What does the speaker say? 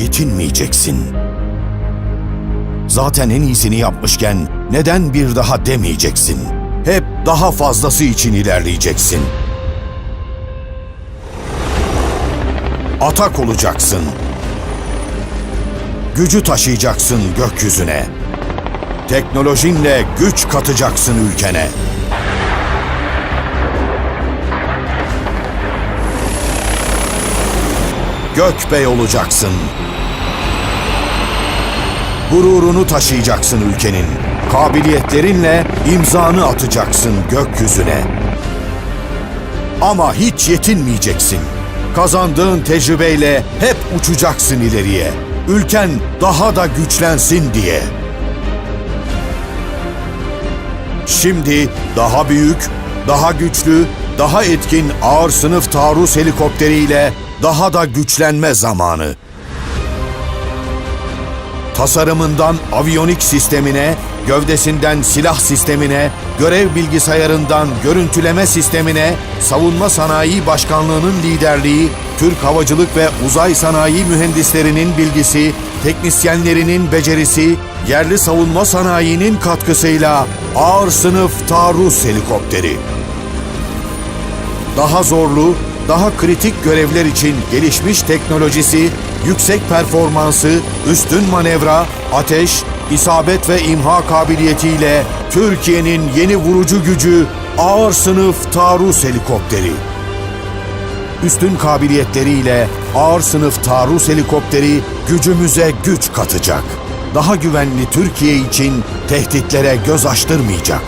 yetinmeyeceksin. Zaten en iyisini yapmışken neden bir daha demeyeceksin? Hep daha fazlası için ilerleyeceksin. Atak olacaksın. Gücü taşıyacaksın gökyüzüne. Teknolojinle güç katacaksın ülkene. Gökbey olacaksın. Gururunu taşıyacaksın ülkenin. Kabiliyetlerinle imzanı atacaksın gökyüzüne. Ama hiç yetinmeyeceksin. Kazandığın tecrübeyle hep uçacaksın ileriye. Ülken daha da güçlensin diye. Şimdi daha büyük, daha güçlü, daha etkin ağır sınıf taarruz helikopteriyle daha da güçlenme zamanı. Tasarımından aviyonik sistemine, gövdesinden silah sistemine, görev bilgisayarından görüntüleme sistemine, Savunma Sanayi Başkanlığı'nın liderliği, Türk Havacılık ve Uzay Sanayi mühendislerinin bilgisi, teknisyenlerinin becerisi, yerli savunma sanayinin katkısıyla ağır sınıf taarruz helikopteri. Daha zorlu, daha kritik görevler için gelişmiş teknolojisi, yüksek performansı, üstün manevra, ateş, isabet ve imha kabiliyetiyle Türkiye'nin yeni vurucu gücü ağır sınıf taarruz helikopteri. Üstün kabiliyetleriyle ağır sınıf taarruz helikopteri gücümüze güç katacak. Daha güvenli Türkiye için tehditlere göz açtırmayacak.